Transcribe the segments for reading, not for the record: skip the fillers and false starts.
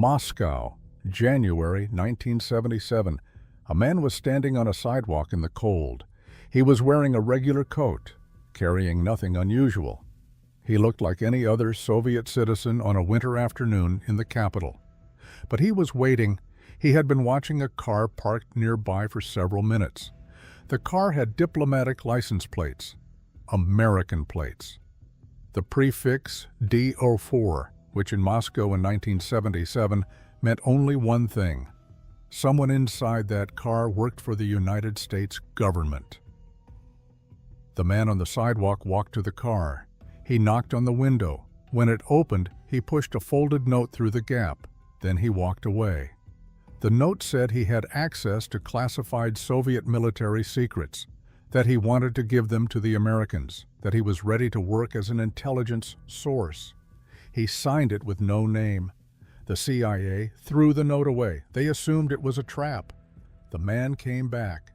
Moscow, January 1977. A man was standing on a sidewalk in the cold. He was wearing a regular coat, carrying nothing unusual. He looked like any other Soviet citizen on a winter afternoon in the capital. But he was waiting. He had been watching a car parked nearby for several minutes. The car had diplomatic license plates, American plates. The prefix D04, which in Moscow in 1977 meant only one thing. Someone inside that car worked for the United States government. The man on the sidewalk walked to the car. He knocked on the window. When it opened, he pushed a folded note through the gap. Then he walked away. The note said he had access to classified Soviet military secrets, that he wanted to give them to the Americans, that he was ready to work as an intelligence source. He signed it with no name. The CIA threw the note away. They assumed it was a trap. The man came back.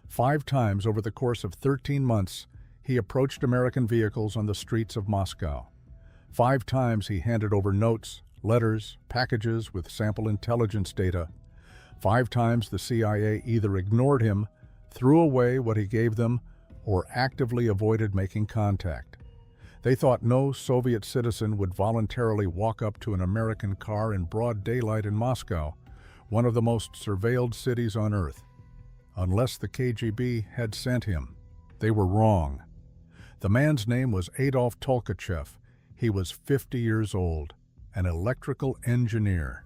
5 times over the course of 13 months, he approached American vehicles on the streets of Moscow. 5 times he handed over notes, letters, packages with sample intelligence data. 5 times the CIA either ignored him, threw away what he gave them, or actively avoided making contact. They thought no Soviet citizen would voluntarily walk up to an American car in broad daylight in Moscow, one of the most surveilled cities on Earth, unless the KGB had sent him. They were wrong. The man's name was Adolf Tolkachev. He was 50 years old, an electrical engineer,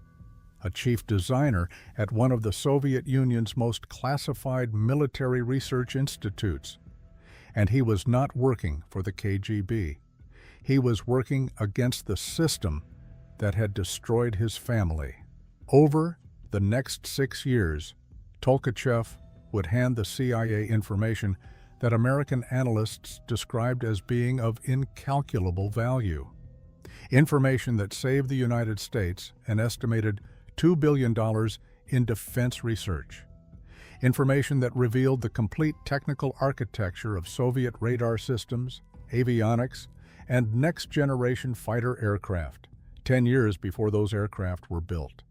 a chief designer at one of the Soviet Union's most classified military research institutes. And he was not working for the KGB. He was working against the system that had destroyed his family. Over the next 6 years, Tolkachev would hand the CIA information that American analysts described as being of incalculable value. Information that saved the United States an estimated $2 billion in defense research. Information that revealed the complete technical architecture of Soviet radar systems, avionics, and next-generation fighter aircraft, 10 years before those aircraft were built.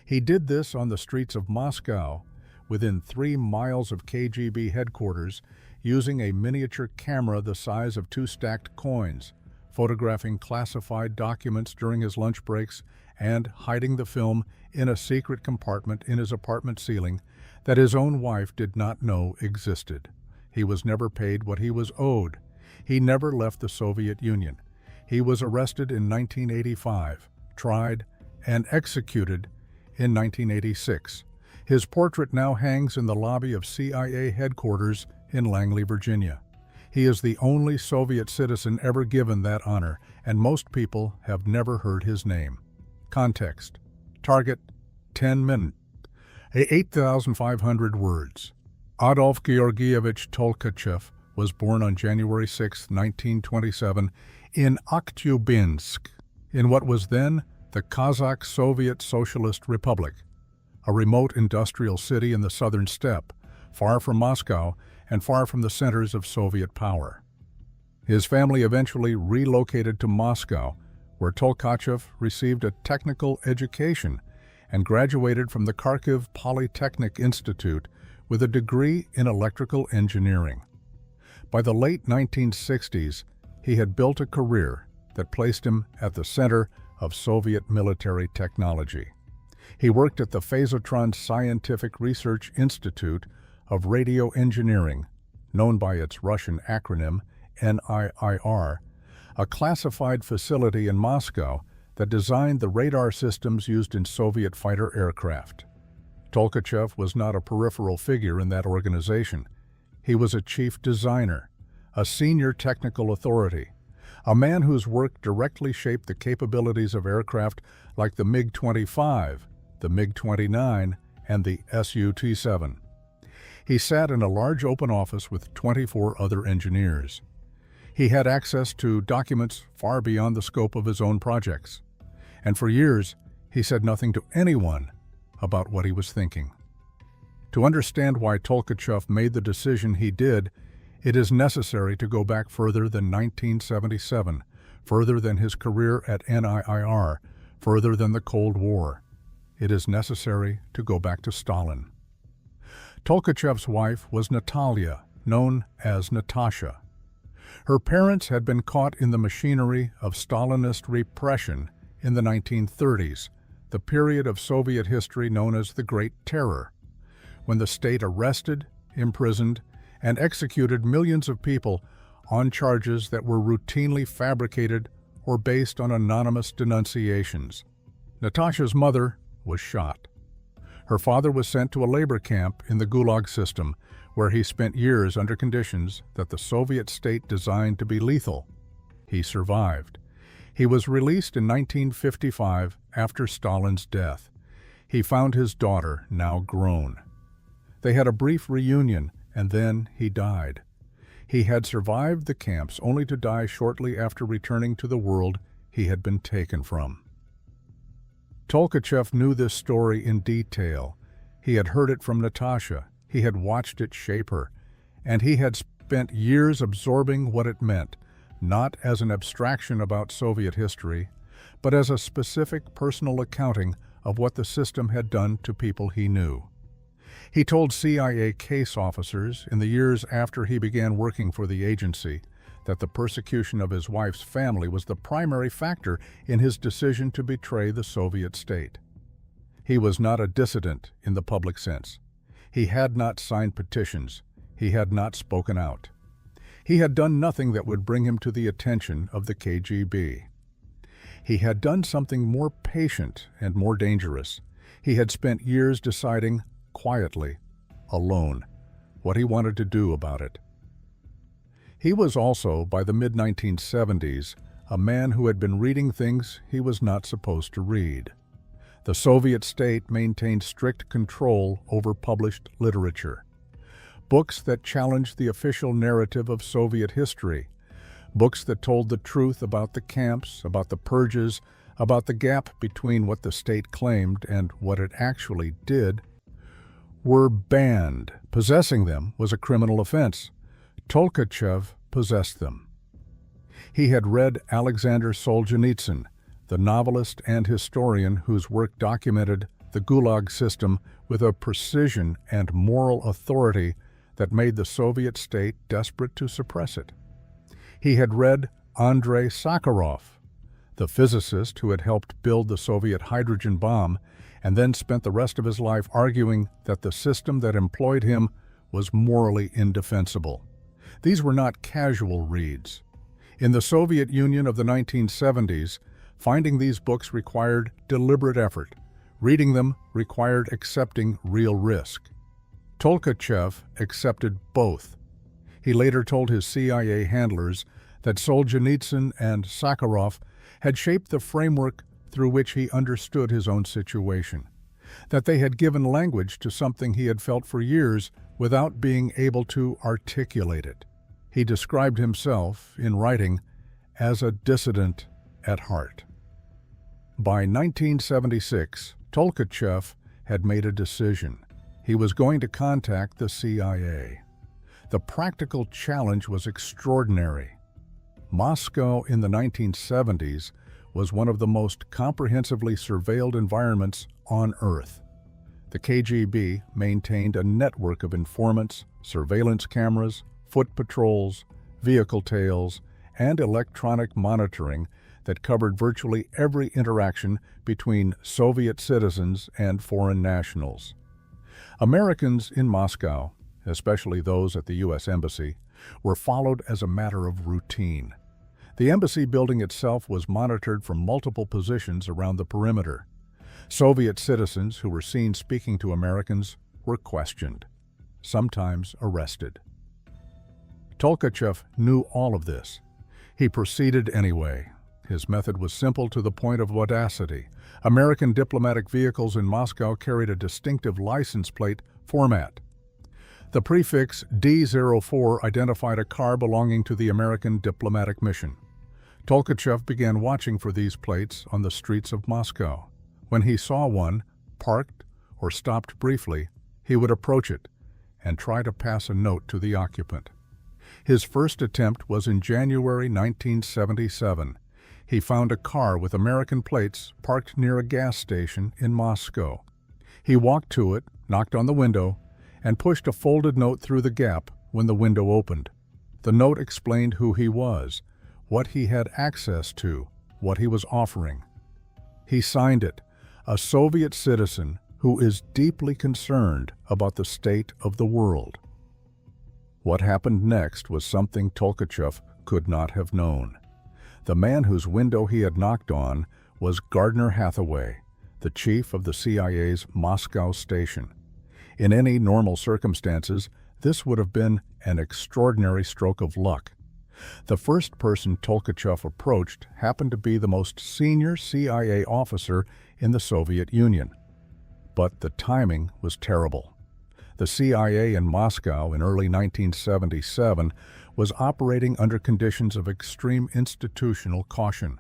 He did this on the streets of Moscow, within 3 miles of KGB headquarters, using a miniature camera the size of 2 stacked coins, photographing classified documents during his lunch breaks, and hiding the film in a secret compartment in his apartment ceiling that his own wife did not know existed. He was never paid what he was owed. He never left the Soviet Union. He was arrested in 1985, tried, and executed in 1986. His portrait now hangs in the lobby of CIA headquarters in Langley, Virginia. He is the only Soviet citizen ever given that honor, and most people have never heard his name. Context. Target, 10 minutes. 8,500 words. Adolf Georgievich Tolkachev was born on January 6, 1927, in Aktyubinsk, in what was then the Kazakh Soviet Socialist Republic, a remote industrial city in the southern steppe, far from Moscow and far from the centers of Soviet power. His family eventually relocated to Moscow, where Tolkachev received a technical education and graduated from the Kharkiv Polytechnic Institute with a degree in electrical engineering. By the late 1960s, he had built a career that placed him at the center of Soviet military technology. He worked at the Phasotron Scientific Research Institute of Radio Engineering, known by its Russian acronym NIIR, a classified facility in Moscow that designed the radar systems used in Soviet fighter aircraft. Tolkachev was not a peripheral figure in that organization. He was a chief designer, a senior technical authority, a man whose work directly shaped the capabilities of aircraft like the MiG-25, the MiG-29, and the Su-27. He sat in a large open office with 24 other engineers. He had access to documents far beyond the scope of his own projects. And for years, he said nothing to anyone about what he was thinking. To understand why Tolkachev made the decision he did, it is necessary to go back further than 1977, further than his career at NIIR, further than the Cold War. it is necessary to go back to Stalin. Tolkachev's wife was Natalia, known as Natasha. Her parents had been caught in the machinery of Stalinist repression in the 1930s, the period of Soviet history known as the Great Terror, when the state arrested, imprisoned, and executed millions of people on charges that were routinely fabricated or based on anonymous denunciations. Natasha's mother was shot. Her father was sent to a labor camp in the Gulag system, where he spent years under conditions that the Soviet state designed to be lethal. He survived. He was released in 1955 after Stalin's death. He found his daughter, now grown. They had a brief reunion, and then he died. He had survived the camps only to die shortly after returning to the world he had been taken from. Tolkachev knew this story in detail. He had heard it from Natasha, he had watched it shape her, and he had spent years absorbing what it meant, not as an abstraction about Soviet history, but as a specific personal accounting of what the system had done to people he knew. He told CIA case officers in the years after he began working for the agency that the persecution of his wife's family was the primary factor in his decision to betray the Soviet state. He was not a dissident in the public sense. He had not signed petitions. He had not spoken out. He had done nothing that would bring him to the attention of the KGB. He had done something more patient and more dangerous. He had spent years deciding, quietly, alone, what he wanted to do about it. He was also, by the mid-1970s, a man who had been reading things he was not supposed to read. The Soviet state maintained strict control over published literature. Books that challenged the official narrative of Soviet history. Books that told the truth about the camps, about the purges, about the gap between what the state claimed and what it actually did, were banned. Possessing them was a criminal offense. Tolkachev possessed them. He had read Alexander Solzhenitsyn, the novelist and historian whose work documented the Gulag system with a precision and moral authority that made the Soviet state desperate to suppress it. He had read Andrei Sakharov, the physicist who had helped build the Soviet hydrogen bomb and then spent the rest of his life arguing that the system that employed him was morally indefensible. These were not casual reads. In the Soviet Union of the 1970s, finding these books required deliberate effort. Reading them required accepting real risk. Tolkachev accepted both. He later told his CIA handlers that Solzhenitsyn and Sakharov had shaped the framework through which he understood his own situation, that they had given language to something he had felt for years without being able to articulate it. He described himself, in writing, as a dissident at heart. By 1976, Tolkachev had made a decision. He was going to contact the CIA. The practical challenge was extraordinary. Moscow in the 1970s was one of the most comprehensively surveilled environments on Earth. The KGB maintained a network of informants, surveillance cameras, foot patrols, vehicle tails, and electronic monitoring that covered virtually every interaction between Soviet citizens and foreign nationals. Americans in Moscow, especially those at the U.S. Embassy, were followed as a matter of routine. The embassy building itself was monitored from multiple positions around the perimeter. Soviet citizens who were seen speaking to Americans were questioned, sometimes arrested. Tolkachev knew all of this. He proceeded anyway. His method was simple to the point of audacity. American diplomatic vehicles in Moscow carried a distinctive license plate format. The prefix D04 identified a car belonging to the American diplomatic mission. Tolkachev began watching for these plates on the streets of Moscow. When he saw one, parked or stopped briefly, he would approach it and try to pass a note to the occupant. His first attempt was in January 1977. He found a car with American plates parked near a gas station in Moscow. He walked to it, knocked on the window, and pushed a folded note through the gap when the window opened. The note explained who he was, what he had access to, what he was offering. He signed it, a Soviet citizen who is deeply concerned about the state of the world. What happened next was something Tolkachev could not have known. The man whose window he had knocked on was Gardner Hathaway, the chief of the CIA's Moscow station. In any normal circumstances, this would have been an extraordinary stroke of luck. The first person Tolkachev approached happened to be the most senior CIA officer in the Soviet Union. But the timing was terrible. The CIA in Moscow in early 1977 was operating under conditions of extreme institutional caution.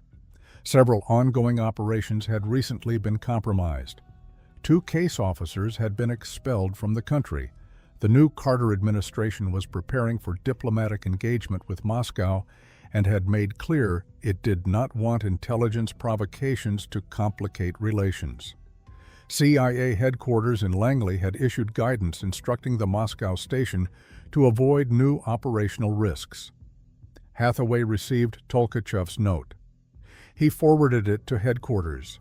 Several ongoing operations had recently been compromised. 2 case officers had been expelled from the country. The new Carter administration was preparing for diplomatic engagement with Moscow and had made clear it did not want intelligence provocations to complicate relations. CIA headquarters in Langley had issued guidance instructing the Moscow station to avoid new operational risks. Hathaway received Tolkachev's note. He forwarded it to headquarters.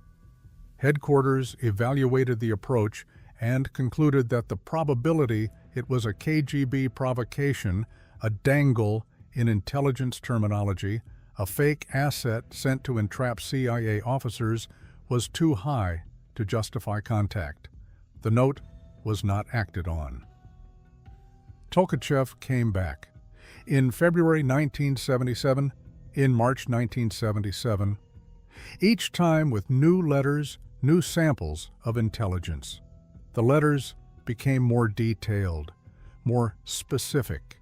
Headquarters evaluated the approach and concluded that the probability it was a KGB provocation, a dangle in intelligence terminology, a fake asset sent to entrap CIA officers, was too high to justify contact. The note was not acted on. Tolkachev came back. In February 1977, in March 1977, each time with new letters, new samples of intelligence. The letters became more detailed, more specific.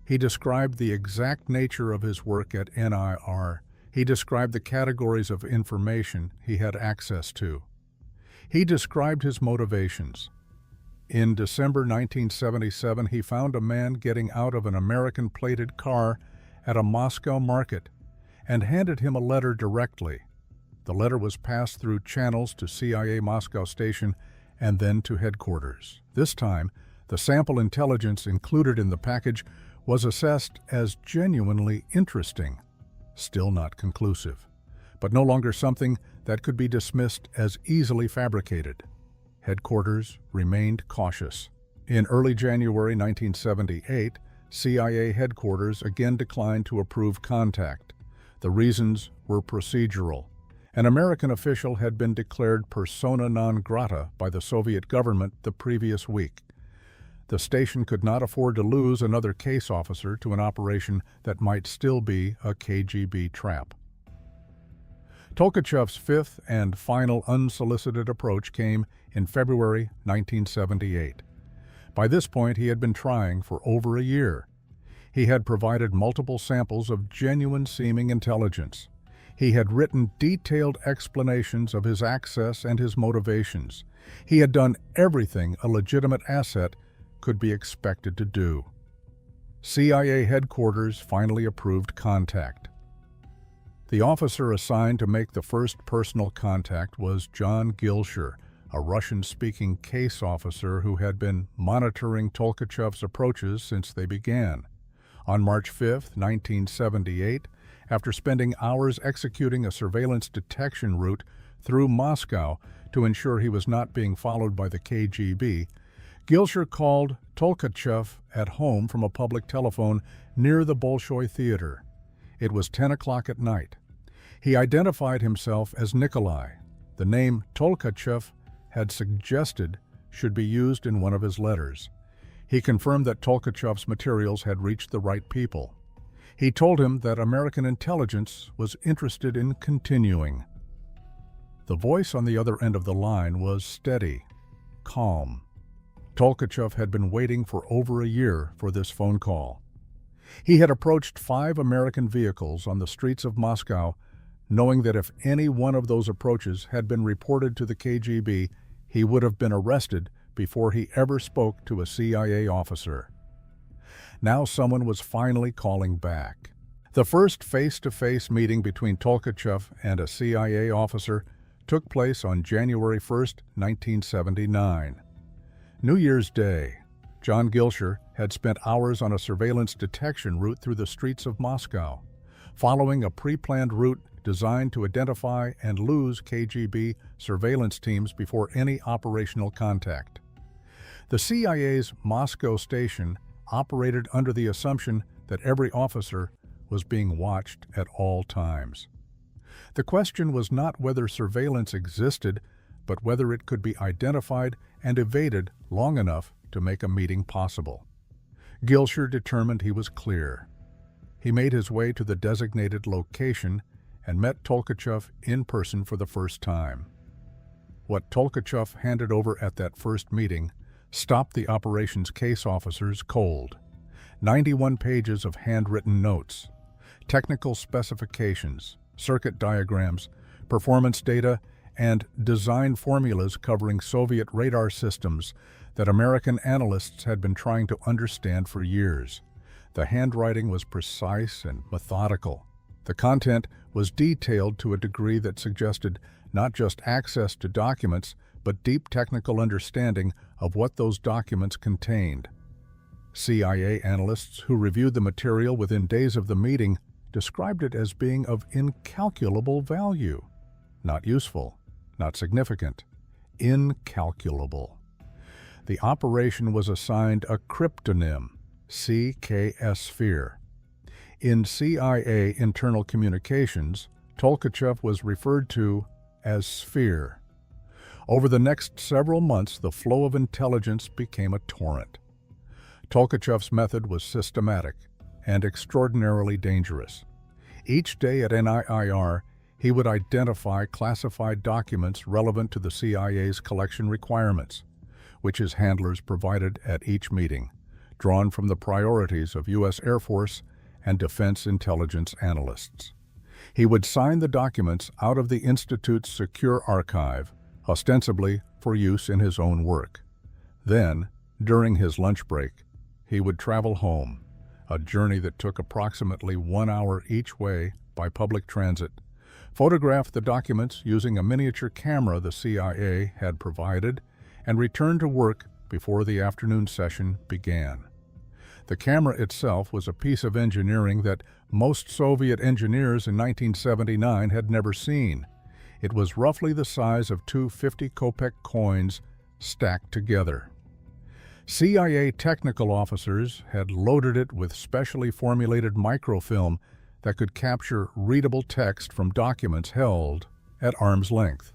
He described the exact nature of his work at NIR. He described the categories of information he had access to. He described his motivations. In December 1977, he found a man getting out of an American-plated car at a Moscow market and handed him a letter directly. The letter was passed through channels to CIA Moscow station and then to headquarters. This time, the sample intelligence included in the package was assessed as genuinely interesting, still not conclusive, but no longer something that could be dismissed as easily fabricated. Headquarters remained cautious. In early January 1978, CIA headquarters again declined to approve contact. The reasons were procedural. An American official had been declared persona non grata by the Soviet government the previous week. The station could not afford to lose another case officer to an operation that might still be a KGB trap. Tolkachev's fifth and final unsolicited approach came in February 1978. By this point, he had been trying for over a year. He had provided multiple samples of genuine-seeming intelligence. He had written detailed explanations of his access and his motivations. He had done everything a legitimate asset could be expected to do. CIA headquarters finally approved contact. The officer assigned to make the first personal contact was John Gilsher, a Russian-speaking case officer who had been monitoring Tolkachev's approaches since they began. On March 5, 1978, after spending hours executing a surveillance detection route through Moscow to ensure he was not being followed by the KGB, Gilsher called Tolkachev at home from a public telephone near the Bolshoi Theater. It was 10 o'clock at night. He identified himself as Nikolai. The name Tolkachev had suggested should be used in one of his letters. He confirmed that Tolkachev's materials had reached the right people. He told him that American intelligence was interested in continuing. The voice on the other end of the line was steady, calm. Tolkachev had been waiting for over a year for this phone call. He had approached 5 American vehicles on the streets of Moscow, knowing that if any one of those approaches had been reported to the KGB, he would have been arrested before he ever spoke to a CIA officer. Now someone was finally calling back. The first face-to-face meeting between Tolkachev and a CIA officer took place on January 1, 1979. New Year's Day, John Gilsher had spent hours on a surveillance detection route through the streets of Moscow, following a pre-planned route designed to identify and lose KGB surveillance teams before any operational contact. The CIA's Moscow station operated under the assumption that every officer was being watched at all times. The question was not whether surveillance existed, but whether it could be identified and evaded long enough to make a meeting possible. Gilsher determined he was clear. He made his way to the designated location and met Tolkachev in person for the first time. What Tolkachev handed over at that first meeting stopped the operations case officers cold. 91 pages of handwritten notes, technical specifications, circuit diagrams, performance data, and design formulas covering Soviet radar systems that American analysts had been trying to understand for years. The handwriting was precise and methodical. The content was detailed to a degree that suggested not just access to documents, but deep technical understanding of what those documents contained. CIA analysts who reviewed the material within days of the meeting described it as being of incalculable value. Not useful, not significant, incalculable. The operation was assigned a cryptonym, CKS Sphere. In CIA internal communications, Tolkachev was referred to as Sphere. Over the next several months, the flow of intelligence became a torrent. Tolkachev's method was systematic and extraordinarily dangerous. Each day at NIIR, he would identify classified documents relevant to the CIA's collection requirements, which his handlers provided at each meeting, drawn from the priorities of U.S. Air Force and defense intelligence analysts. He would sign the documents out of the Institute's secure archive, ostensibly for use in his own work. Then, during his lunch break, he would travel home, a journey that took approximately 1 hour each way by public transit, photograph the documents using a miniature camera the CIA had provided, and return to work before the afternoon session began. The camera itself was a piece of engineering that most Soviet engineers in 1979 had never seen. It was roughly the size of two 50-kopeck coins stacked together. CIA technical officers had loaded it with specially formulated microfilm that could capture readable text from documents held at arm's length.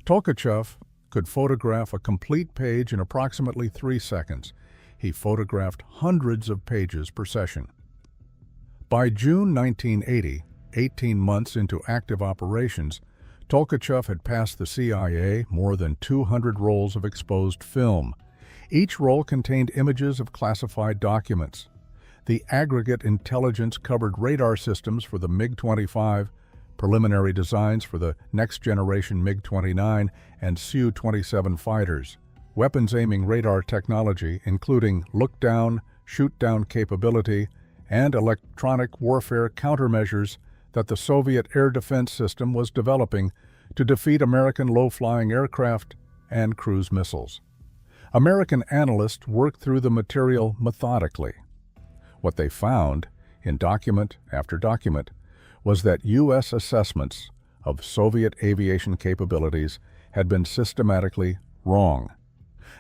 Tolkachev could photograph a complete page in approximately 3 seconds. He photographed hundreds of pages per session. By June 1980, 18 months into active operations, Tolkachev had passed the CIA more than 200 rolls of exposed film. Each roll contained images of classified documents. The aggregate intelligence covered radar systems for the MiG-25, preliminary designs for the next-generation MiG-29 and Su-27 fighters, weapons-aiming radar technology including look-down, shoot-down capability, and electronic warfare countermeasures that the Soviet air defense system was developing to defeat American low-flying aircraft and cruise missiles. American analysts worked through the material methodically. What they found, in document after document, was that U.S. assessments of Soviet aviation capabilities had been systematically wrong,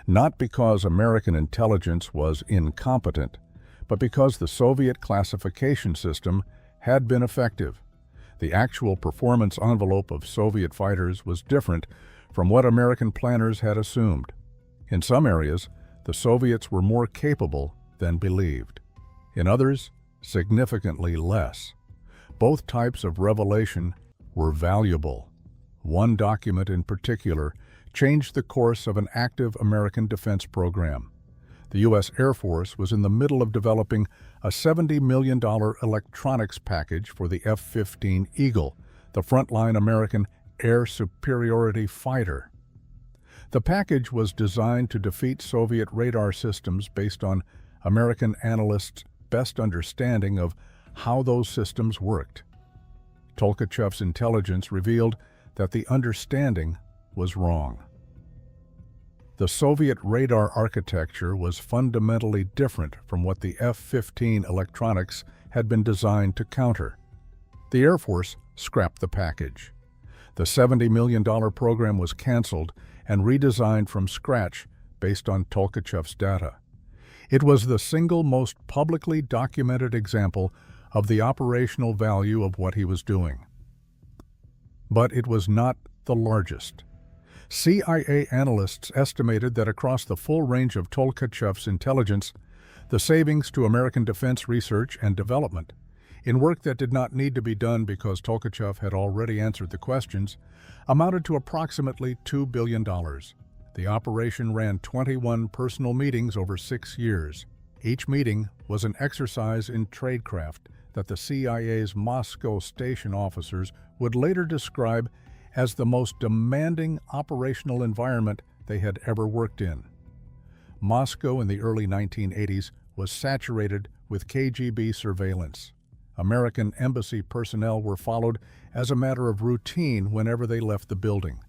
not because American intelligence was incompetent, but because the Soviet classification system had been effective. The actual performance envelope of Soviet fighters was different from what American planners had assumed. In some areas, the Soviets were more capable than believed. In others, significantly less. Both types of revelation were valuable. One document in particular changed the course of an active American defense program. The U.S. Air Force was in the middle of developing a $70 million electronics package for the F-15 Eagle, the frontline American air superiority fighter. The package was designed to defeat Soviet radar systems based on American analysts' best understanding of how those systems worked. Tolkachev's intelligence revealed that the understanding was wrong. The Soviet radar architecture was fundamentally different from what the F-15 electronics had been designed to counter. The Air Force scrapped the package. The $70 million program was canceled and redesigned from scratch based on Tolkachev's data. It was the single most publicly documented example of the operational value of what he was doing. But it was not the largest. CIA analysts estimated that across the full range of Tolkachev's intelligence, the savings to American defense research and development, in work that did not need to be done because Tolkachev had already answered the questions, amounted to approximately $2 billion. The operation ran 21 personal meetings over 6 years. Each meeting was an exercise in tradecraft that the CIA's Moscow station officers would later describe as the most demanding operational environment they had ever worked in. Moscow in the early 1980s was saturated with KGB surveillance. American embassy personnel were followed as a matter of routine whenever they left the building.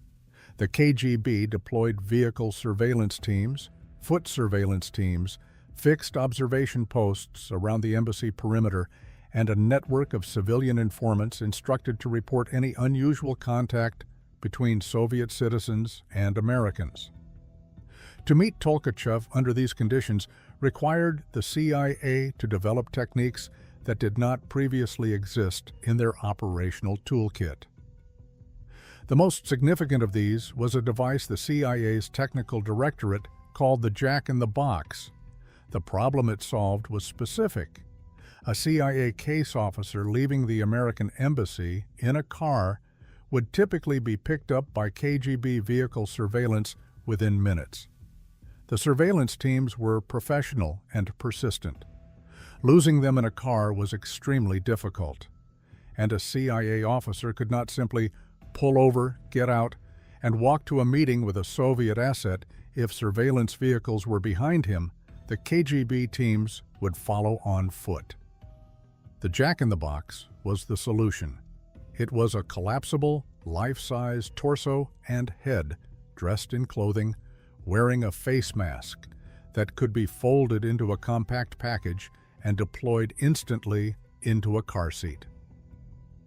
The KGB deployed vehicle surveillance teams, foot surveillance teams, fixed observation posts around the embassy perimeter, and a network of civilian informants instructed to report any unusual contact between Soviet citizens and Americans. To meet Tolkachev under these conditions required the CIA to develop techniques that did not previously exist in their operational toolkit. The most significant of these was a device the CIA's technical directorate called the Jack-in-the-Box. The problem it solved was specific. A CIA case officer leaving the American embassy in a car would typically be picked up by KGB vehicle surveillance within minutes. The surveillance teams were professional and persistent. Losing them in a car was extremely difficult, and a CIA officer could not simply pull over, get out, and walk to a meeting with a Soviet asset if surveillance vehicles were behind him. The KGB teams would follow on foot. The Jack-in-the-Box was the solution. It was a collapsible, life-size torso and head, dressed in clothing, wearing a face mask that could be folded into a compact package and deployed instantly into a car seat.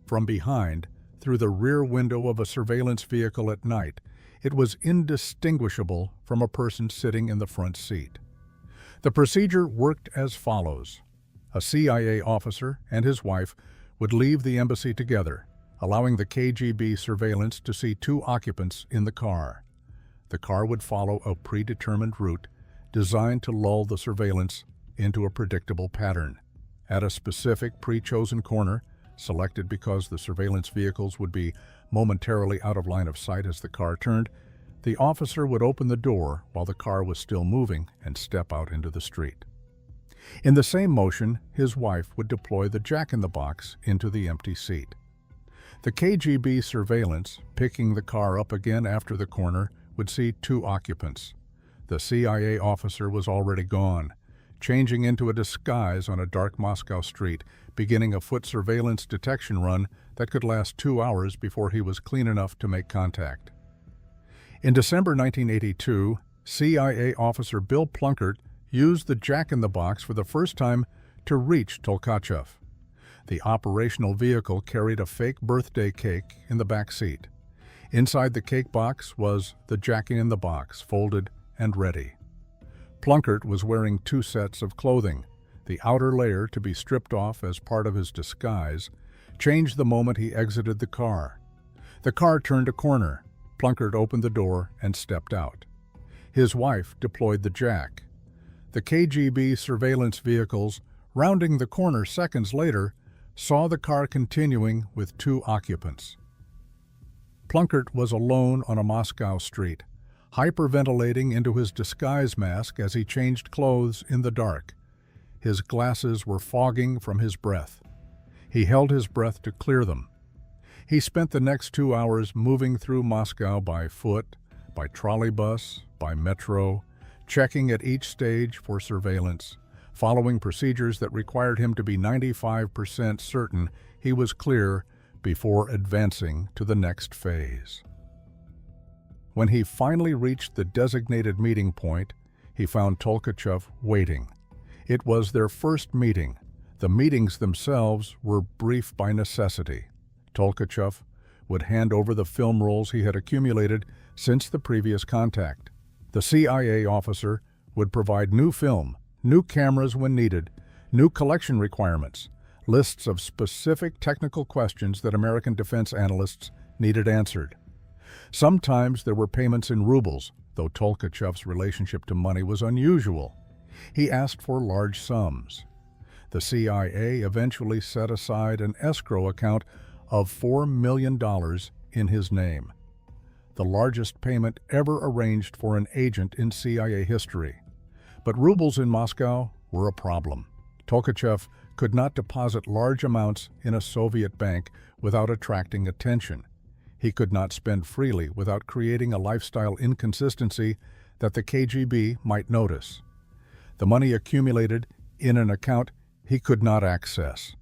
From behind, through the rear window of a surveillance vehicle at night, it was indistinguishable from a person sitting in the front seat. The procedure worked as follows. A CIA officer and his wife would leave the embassy together, allowing the KGB surveillance to see 2 occupants in the car. The car would follow a predetermined route designed to lull the surveillance into a predictable pattern. At a specific pre-chosen corner, selected because the surveillance vehicles would be momentarily out of line of sight as the car turned, the officer would open the door while the car was still moving and step out into the street. In the same motion, his wife would deploy the Jack-in-the-Box into the empty seat. The KGB surveillance, picking the car up again after the corner, would see 2 occupants. The CIA officer was already gone, changing into a disguise on a dark Moscow street, beginning a foot surveillance detection run that could last 2 hours before he was clean enough to make contact. In December 1982, CIA officer Bill Plunkett used the Jack-in-the-Box for the first time to reach Tolkachev. The operational vehicle carried a fake birthday cake in the back seat. Inside the cake box was the Jack-in-the-Box, folded and ready. Plunkett was wearing 2 sets of clothing, the outer layer to be stripped off as part of his disguise, changed the moment he exited the car. The car turned a corner. Plunkett opened the door and stepped out. His wife deployed the Jack. The KGB surveillance vehicles, rounding the corner seconds later, saw the car continuing with 2 occupants. Plunkett was alone on a Moscow street, hyperventilating into his disguise mask as he changed clothes in the dark. His glasses were fogging from his breath. He held his breath to clear them. He spent the next 2 hours moving through Moscow by foot, by trolleybus, by metro, checking at each stage for surveillance, Following procedures that required him to be 95% certain he was clear before advancing to the next phase. When he finally reached the designated meeting point, he found Tolkachev waiting. It was their first meeting. The meetings themselves were brief by necessity. Tolkachev would hand over the film rolls he had accumulated since the previous contact. The CIA officer would provide new film, new cameras when needed, new collection requirements, lists of specific technical questions that American defense analysts needed answered. Sometimes there were payments in rubles, though Tolkachev's relationship to money was unusual. He asked for large sums. The CIA eventually set aside an escrow account of $4 million in his name, the largest payment ever arranged for an agent in CIA history. But rubles in Moscow were a problem. Tolkachev could not deposit large amounts in a Soviet bank without attracting attention. He could not spend freely without creating a lifestyle inconsistency that the KGB might notice. The money accumulated in an account he could not access.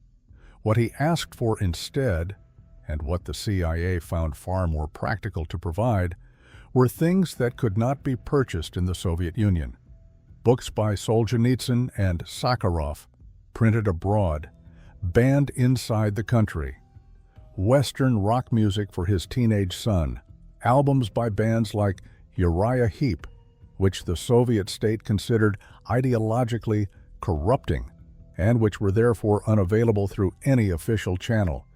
What he asked for instead, and what the CIA found far more practical to provide, were things that could not be purchased in the Soviet Union. Books by Solzhenitsyn and Sakharov, printed abroad, banned inside the country. Western rock music for his teenage son, albums by bands like Uriah Heep, which the Soviet state considered ideologically corrupting, and which were therefore unavailable through any official channel.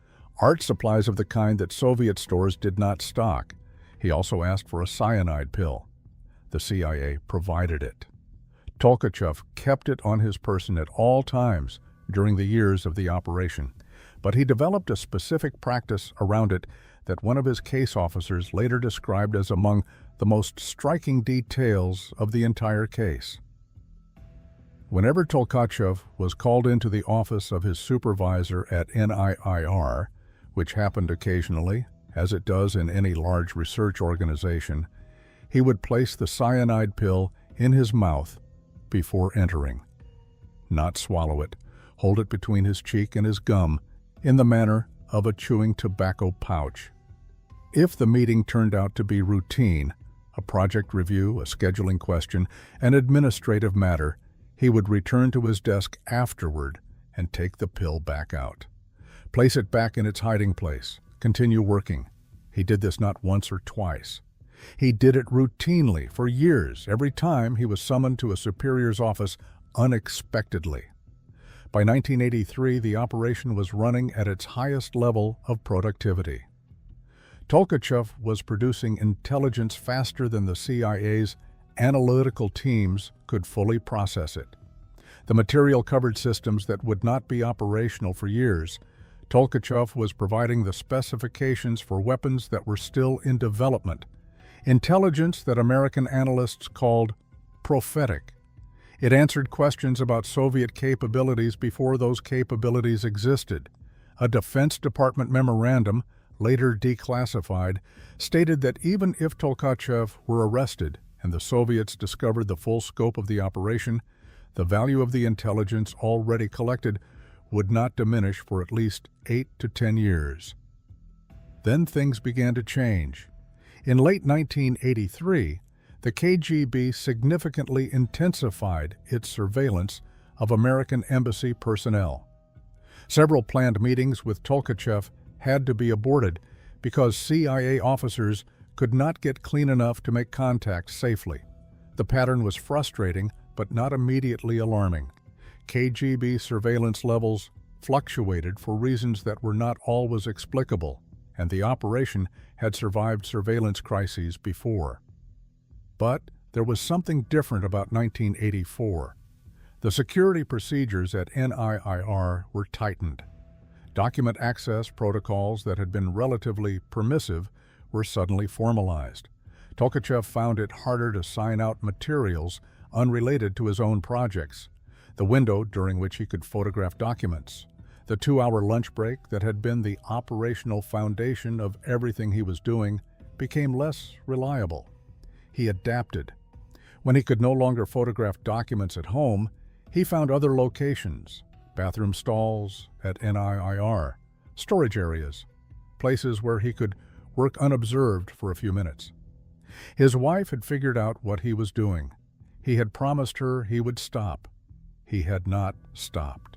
Art supplies of the kind that Soviet stores did not stock. He also asked for a cyanide pill. The CIA provided it. Tolkachev kept it on his person at all times during the years of the operation, but he developed a specific practice around it that one of his case officers later described as among the most striking details of the entire case. Whenever Tolkachev was called into the office of his supervisor at NIIR, which happened occasionally, as it does in any large research organization, he would place the cyanide pill in his mouth before entering. Not swallow it, hold it between his cheek and his gum in the manner of a chewing tobacco pouch. If the meeting turned out to be routine, a project review, a scheduling question, an administrative matter, he would return to his desk afterward and take the pill back out. Place it back in its hiding place. Continue working. He did this not once or twice. He did it routinely for years, every time he was summoned to a superior's office unexpectedly. By 1983, the operation was running at its highest level of productivity. Tolkachev was producing intelligence faster than the CIA's analytical teams could fully process it. The material covered systems that would not be operational for years. Tolkachev was providing the specifications for weapons that were still in development. Intelligence that American analysts called prophetic. It answered questions about Soviet capabilities before those capabilities existed. A Defense Department memorandum, later declassified, stated that even if Tolkachev were arrested and the Soviets discovered the full scope of the operation, the value of the intelligence already collected would not diminish for at least 8 to 10 years. Then things began to change. In late 1983, the KGB significantly intensified its surveillance of American embassy personnel. Several planned meetings with Tolkachev had to be aborted because CIA officers could not get clean enough to make contact safely. The pattern was frustrating, but not immediately alarming. KGB surveillance levels fluctuated for reasons that were not always explicable, and the operation had survived surveillance crises before. But there was something different about 1984. The security procedures at NIIR were tightened. Document access protocols that had been relatively permissive were suddenly formalized. Tolkachev found it harder to sign out materials unrelated to his own projects, the window during which he could photograph documents, the 2-hour lunch break that had been the operational foundation of everything he was doing became less reliable. He adapted. When he could no longer photograph documents at home, He found other locations, bathroom stalls at NIIR, storage areas, places where he could work unobserved for a few minutes. His wife had figured out what he was doing. He had promised her he would stop. He had not stopped.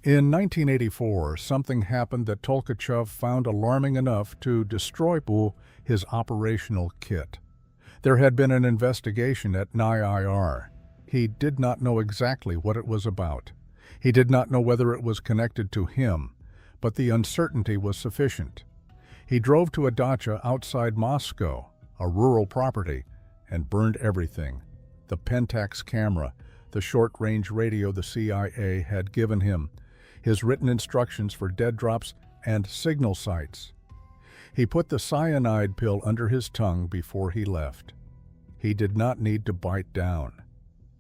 In 1984, something happened that Tolkachev found alarming enough to destroy his operational kit. There had been an investigation at NIIR. He did not know exactly what it was about. He did not know whether it was connected to him, but the uncertainty was sufficient. He drove to a dacha outside Moscow, a rural property, and burned everything. The Pentax camera, the short-range radio the CIA had given him, his written instructions for dead drops and signal sites. He put the cyanide pill under his tongue before he left. He did not need to bite down.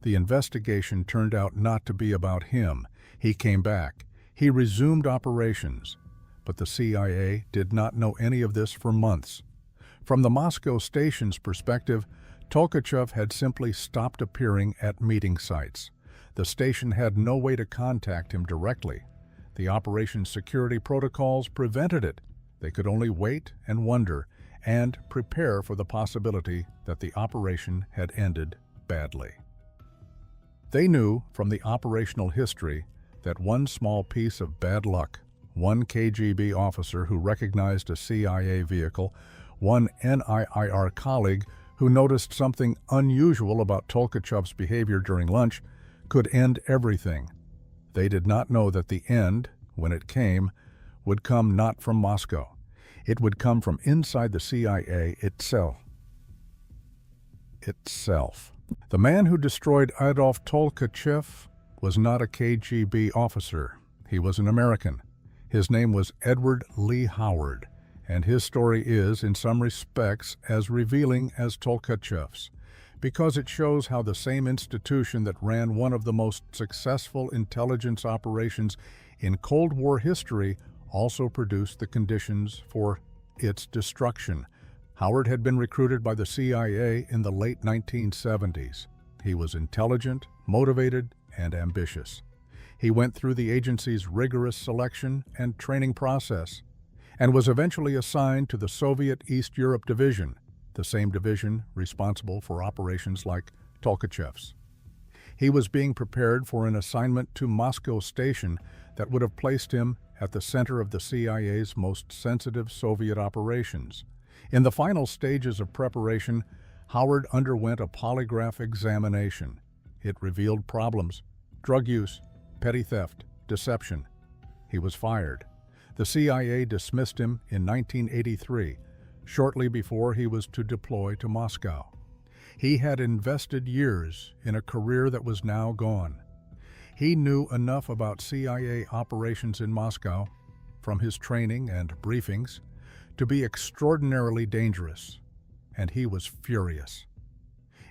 The investigation turned out not to be about him. He came back. He resumed operations. But the CIA did not know any of this for months. From the Moscow station's perspective, Tolkachev had simply stopped appearing at meeting sites. The station had no way to contact him directly. The operation's security protocols prevented it. They could only wait and wonder and prepare for the possibility that the operation had ended badly. They knew from the operational history that one small piece of bad luck, one KGB officer who recognized a CIA vehicle, one NIIR colleague who noticed something unusual about Tolkachev's behavior during lunch, could end everything. They did not know that the end, when it came, would come not from Moscow. It would come from inside the CIA itself. The man who destroyed Adolf Tolkachev was not a KGB officer. He was an American. His name was Edward Lee Howard, and his story is, in some respects, as revealing as Tolkachev's, because it shows how the same institution that ran one of the most successful intelligence operations in Cold War history also produced the conditions for its destruction. Howard had been recruited by the CIA in the late 1970s. He was intelligent, motivated, and ambitious. He went through the agency's rigorous selection and training process and was eventually assigned to the Soviet East Europe Division, the same division responsible for operations like Tolkachev's. He was being prepared for an assignment to Moscow Station that would have placed him at the center of the CIA's most sensitive Soviet operations. In the final stages of preparation, Howard underwent a polygraph examination. It revealed problems: drug use, petty theft, deception. He was fired. The CIA dismissed him in 1983, shortly before he was to deploy to Moscow. He had invested years in a career that was now gone. He knew enough about CIA operations in Moscow, from his training and briefings, to be extraordinarily dangerous, and he was furious.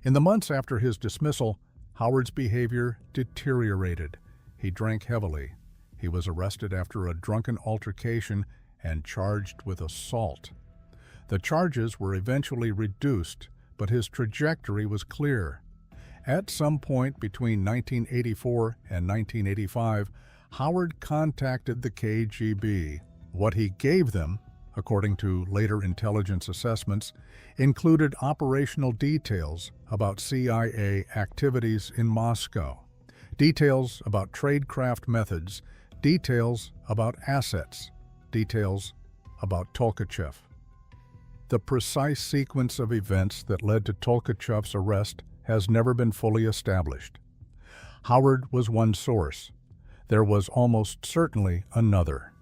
In the months after his dismissal, Howard's behavior deteriorated. He drank heavily. He was arrested after a drunken altercation and charged with assault. The charges were eventually reduced, but his trajectory was clear. At some point between 1984 and 1985, Howard contacted the KGB. What he gave them, according to later intelligence assessments, included operational details about CIA activities in Moscow, details about tradecraft methods, details about assets, details about Tolkachev. The precise sequence of events that led to Tolkachev's arrest has never been fully established. Howard was one source. There was almost certainly another.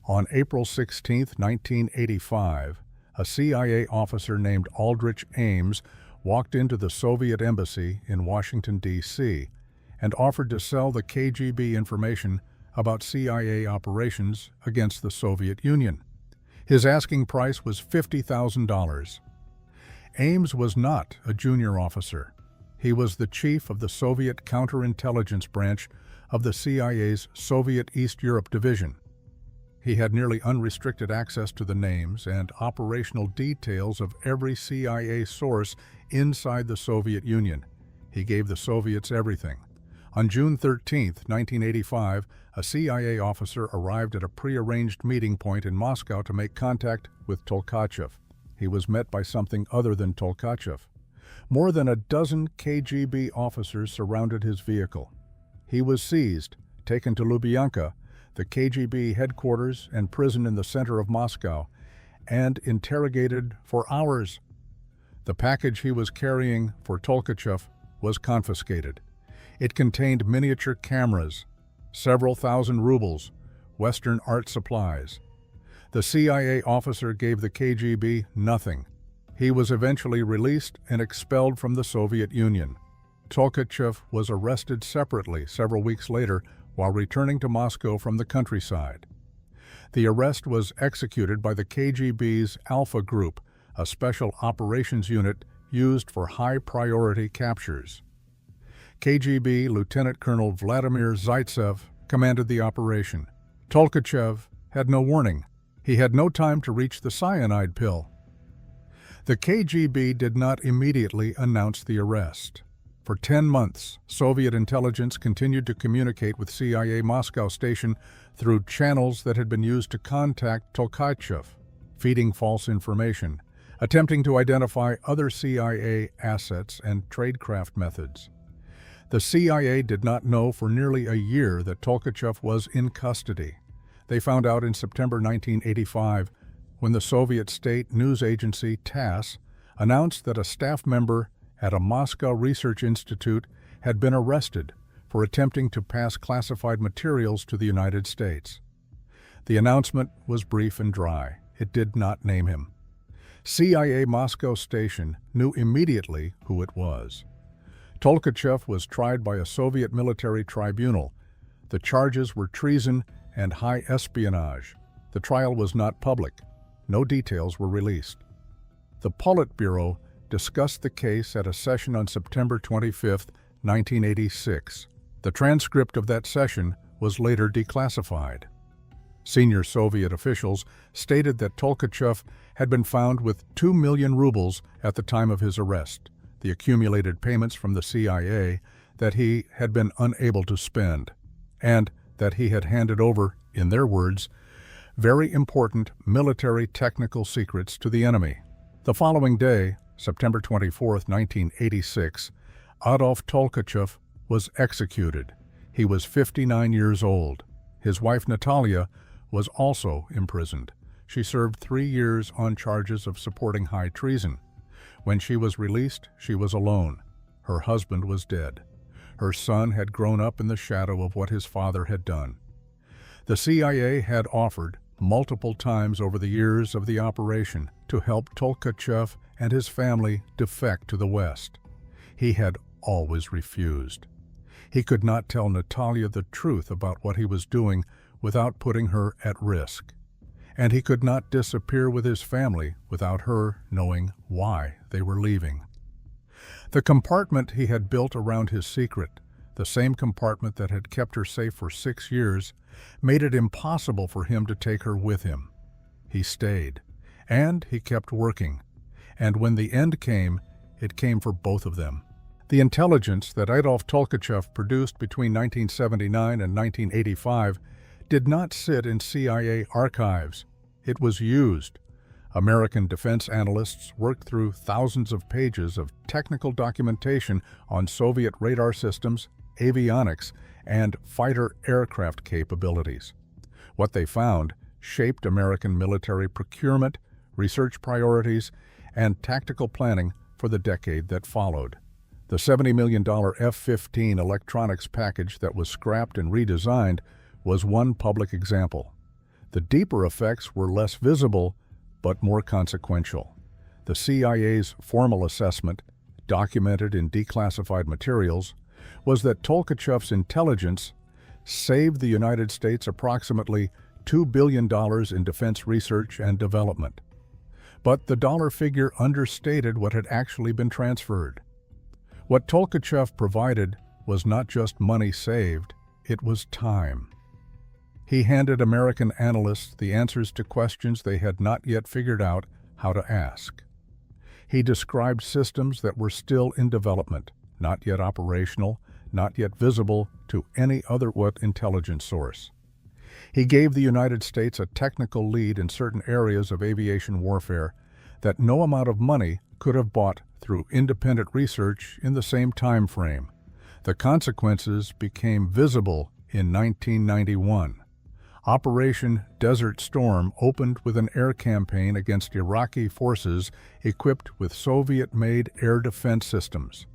On April 16, 1985, a CIA officer named Aldrich Ames walked into the Soviet embassy in Washington, D.C., and offered to sell the KGB information about CIA operations against the Soviet Union. His asking price was $50,000. Ames was not a junior officer. He was the chief of the Soviet counterintelligence branch of the CIA's Soviet East Europe Division. He had nearly unrestricted access to the names and operational details of every CIA source inside the Soviet Union. He gave the Soviets everything. On June 13, 1985, a CIA officer arrived at a prearranged meeting point in Moscow to make contact with Tolkachev. He was met by something other than Tolkachev. More than a dozen KGB officers surrounded his vehicle. He was seized, taken to Lubyanka, the KGB headquarters and prison in the center of Moscow, and interrogated for hours. The package he was carrying for Tolkachev was confiscated. It contained miniature cameras, several thousand rubles, Western art supplies. The CIA officer gave the KGB nothing. He was eventually released and expelled from the Soviet Union. Tolkachev was arrested separately several weeks later while returning to Moscow from the countryside. The arrest was executed by the KGB's Alpha Group, a special operations unit used for high-priority captures. KGB Lieutenant Colonel Vladimir Zaitsev commanded the operation. Tolkachev had no warning. He had no time to reach the cyanide pill. The KGB did not immediately announce the arrest. For 10 months, Soviet intelligence continued to communicate with CIA Moscow station through channels that had been used to contact Tolkachev, feeding false information, attempting to identify other CIA assets and tradecraft methods. The CIA did not know for nearly a year that Tolkachev was in custody. They found out in September 1985 when the Soviet state news agency TASS announced that a staff member at a Moscow research institute had been arrested for attempting to pass classified materials to the United States. The announcement was brief and dry. It did not name him. CIA Moscow station knew immediately who it was. Tolkachev was tried by a Soviet military tribunal. The charges were treason and high espionage. The trial was not public. No details were released. The Politburo discussed the case at a session on September 25, 1986. The transcript of that session was later declassified. Senior Soviet officials stated that Tolkachev had been found with 2 million rubles at the time of his arrest, the accumulated payments from the CIA that he had been unable to spend, and that he had handed over, in their words, very important military technical secrets to the enemy. The following day, September 24, 1986, Adolf Tolkachev was executed. He was 59 years old. His wife Natalia was also imprisoned. She served 3 years on charges of supporting high treason. When she was released, she was alone. Her husband was dead. Her son had grown up in the shadow of what his father had done. The CIA had offered multiple times over the years of the operation to help Tolkachev and his family defect to the West. He had always refused. He could not tell Natalia the truth about what he was doing without putting her at risk. And he could not disappear with his family without her knowing why they were leaving. The compartment he had built around his secret, the same compartment that had kept her safe for 6 years, made it impossible for him to take her with him. He stayed, and he kept working. And when the end came, it came for both of them. The intelligence that Adolf Tolkachev produced between 1979 and 1985 did not sit in CIA archives. It was used. American defense analysts worked through thousands of pages of technical documentation on Soviet radar systems, avionics, and fighter aircraft capabilities. What they found shaped American military procurement, research priorities, and tactical planning for the decade that followed. The $70 million F-15 electronics package that was scrapped and redesigned was one public example. The deeper effects were less visible, but more consequential. The CIA's formal assessment, documented in declassified materials, was that Tolkachev's intelligence saved the United States approximately $2 billion in defense research and development. But the dollar figure understated what had actually been transferred. What Tolkachev provided was not just money saved, it was time. He handed American analysts the answers to questions they had not yet figured out how to ask. He described systems that were still in development, not yet operational, not yet visible to any other intelligence source. He gave the United States a technical lead in certain areas of aviation warfare that no amount of money could have bought through independent research in the same time frame. The consequences became visible in 1991. Operation Desert Storm opened with an air campaign against Iraqi forces equipped with Soviet-made air defense systems.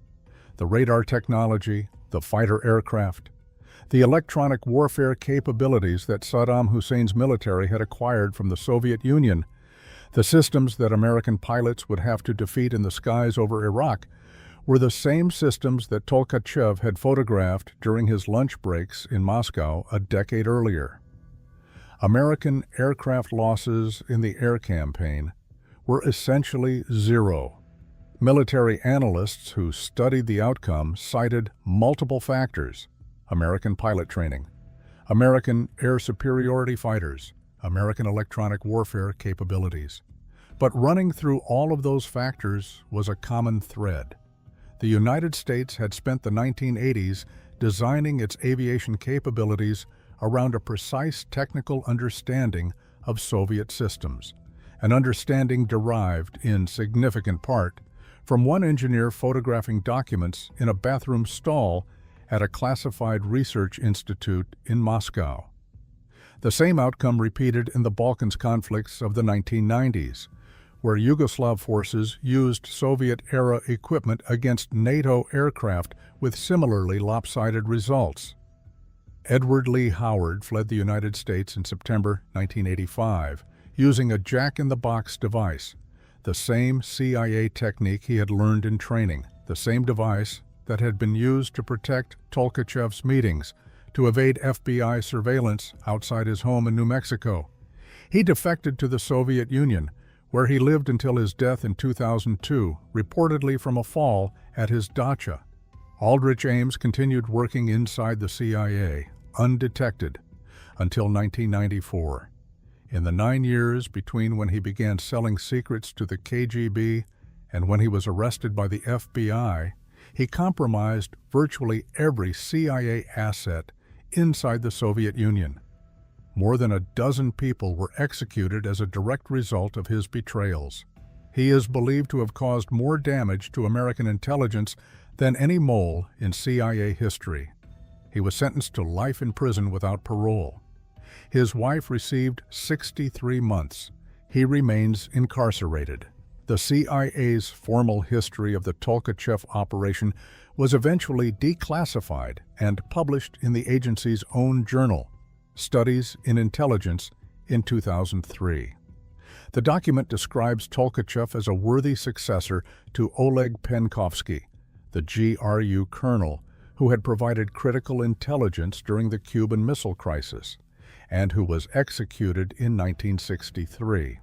The radar technology, the fighter aircraft, the electronic warfare capabilities that Saddam Hussein's military had acquired from the Soviet Union, the systems that American pilots would have to defeat in the skies over Iraq, were the same systems that Tolkachev had photographed during his lunch breaks in Moscow a decade earlier. American aircraft losses in the air campaign were essentially zero. Military analysts who studied the outcome cited multiple factors: American pilot training, American air superiority fighters, American electronic warfare capabilities. But running through all of those factors was a common thread. The United States had spent the 1980s designing its aviation capabilities around a precise technical understanding of Soviet systems, an understanding derived in significant part from one engineer photographing documents in a bathroom stall at a classified research institute in Moscow. The same outcome repeated in the Balkans conflicts of the 1990s, where Yugoslav forces used Soviet-era equipment against NATO aircraft with similarly lopsided results. Edward Lee Howard fled the United States in September 1985 using a jack-in-the-box device, the same CIA technique he had learned in training, the same device that had been used to protect Tolkachev's meetings, to evade FBI surveillance outside his home in New Mexico. He defected to the Soviet Union, where he lived until his death in 2002, reportedly from a fall at his dacha. Aldrich Ames continued working inside the CIA, undetected, until 1994. In the 9 years between when he began selling secrets to the KGB and when he was arrested by the FBI, he compromised virtually every CIA asset inside the Soviet Union. More than a dozen people were executed as a direct result of his betrayals. He is believed to have caused more damage to American intelligence than any mole in CIA history. He was sentenced to life in prison without parole. His wife received 63 months. He remains incarcerated. The CIA's formal history of the Tolkachev operation was eventually declassified and published in the agency's own journal, Studies in Intelligence, in 2003. The document describes Tolkachev as a worthy successor to Oleg Penkovsky, the GRU colonel who had provided critical intelligence during the Cuban Missile Crisis, and who was executed in 1963.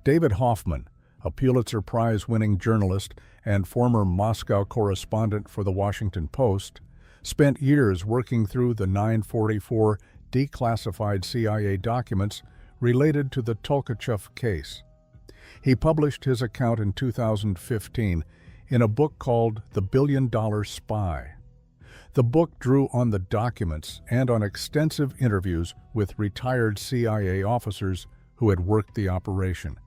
David Hoffman, a Pulitzer Prize-winning journalist and former Moscow correspondent for The Washington Post, spent years working through the 944 declassified CIA documents related to the Tolkachev case. He published his account in 2015 in a book called The Billion-Dollar Spy. The book drew on the documents and on extensive interviews with retired CIA officers who had worked the operation.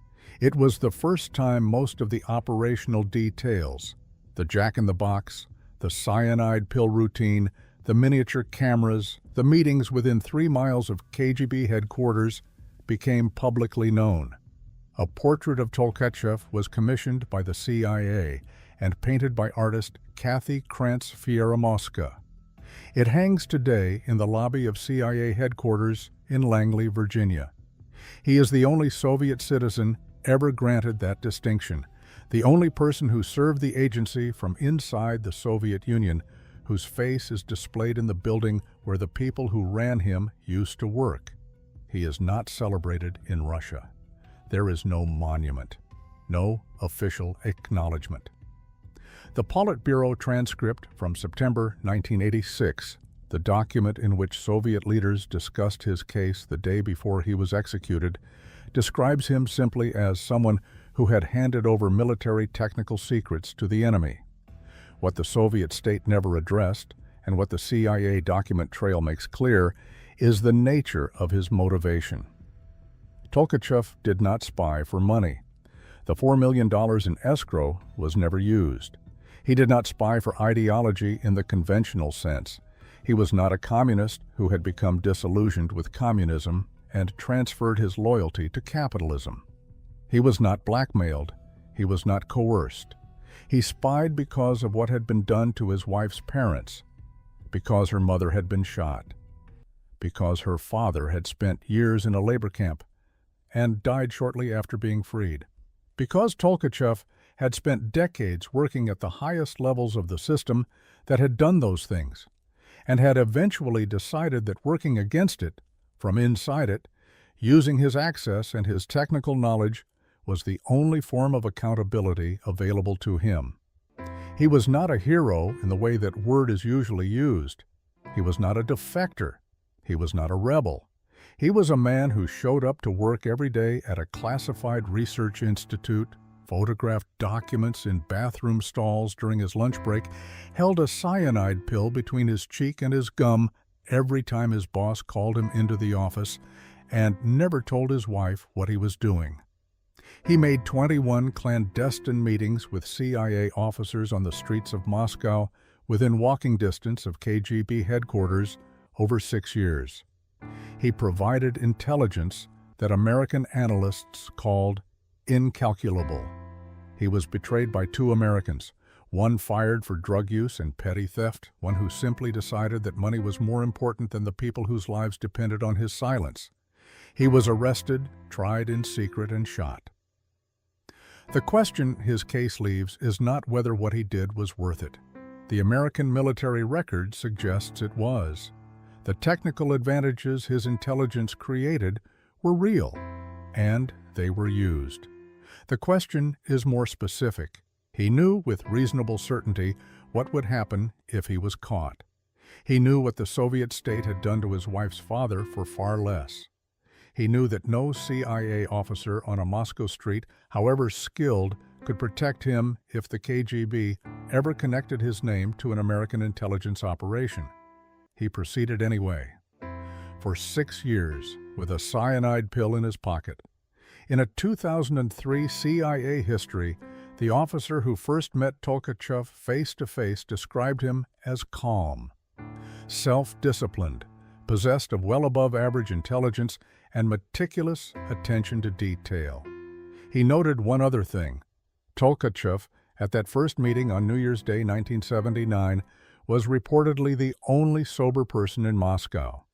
It was the first time most of the operational details, the jack-in-the-box, the cyanide pill routine, the miniature cameras, the meetings within 3 miles of KGB headquarters, became publicly known. A portrait of Tolkachev was commissioned by the CIA and painted by artist Kathy Krantz-Fieramoska. It hangs today in the lobby of CIA headquarters in Langley, Virginia. He is the only Soviet citizen ever granted that distinction, the only person who served the agency from inside the Soviet Union, whose face is displayed in the building where the people who ran him used to work. He is not celebrated in Russia. There is no monument, no official acknowledgement. The Politburo transcript from September 1986, the document in which Soviet leaders discussed his case the day before he was executed, describes him simply as someone who had handed over military technical secrets to the enemy. What the Soviet state never addressed, and what the CIA document trail makes clear, is the nature of his motivation. Tolkachev did not spy for money. The $4 million in escrow was never used. He did not spy for ideology in the conventional sense. He was not a communist who had become disillusioned with communism and transferred his loyalty to capitalism. He was not blackmailed. He was not coerced. He spied because of what had been done to his wife's parents, because her mother had been shot, because her father had spent years in a labor camp and died shortly after being freed, because Tolkachev had spent decades working at the highest levels of the system that had done those things, and had eventually decided that working against it, from inside it, using his access and his technical knowledge, was the only form of accountability available to him. He was not a hero in the way that word is usually used. He was not a defector. He was not a rebel. He was a man who showed up to work every day at a classified research institute, photographed documents in bathroom stalls during his lunch break, held a cyanide pill between his cheek and his gum every time his boss called him into the office, and never told his wife what he was doing. He made 21 clandestine meetings with CIA officers on the streets of Moscow within walking distance of KGB headquarters over 6 years. He provided intelligence that American analysts called incalculable. He was betrayed by 2 Americans, one fired for drug use and petty theft, one who simply decided that money was more important than the people whose lives depended on his silence. He was arrested, tried in secret, and shot. The question his case leaves is not whether what he did was worth it. The American military record suggests it was. The technical advantages his intelligence created were real, and they were used. The question is more specific. He knew with reasonable certainty what would happen if he was caught. He knew what the Soviet state had done to his wife's father for far less. He knew that no CIA officer on a Moscow street, however skilled, could protect him if the KGB ever connected his name to an American intelligence operation. He proceeded anyway. For 6 years, with a cyanide pill in his pocket. In a 2003 CIA history, the officer who first met Tolkachev face-to-face described him as calm, self-disciplined, possessed of well above average intelligence and meticulous attention to detail. He noted one other thing. Tolkachev, at that first meeting on New Year's Day 1979, was reportedly the only sober person in Moscow.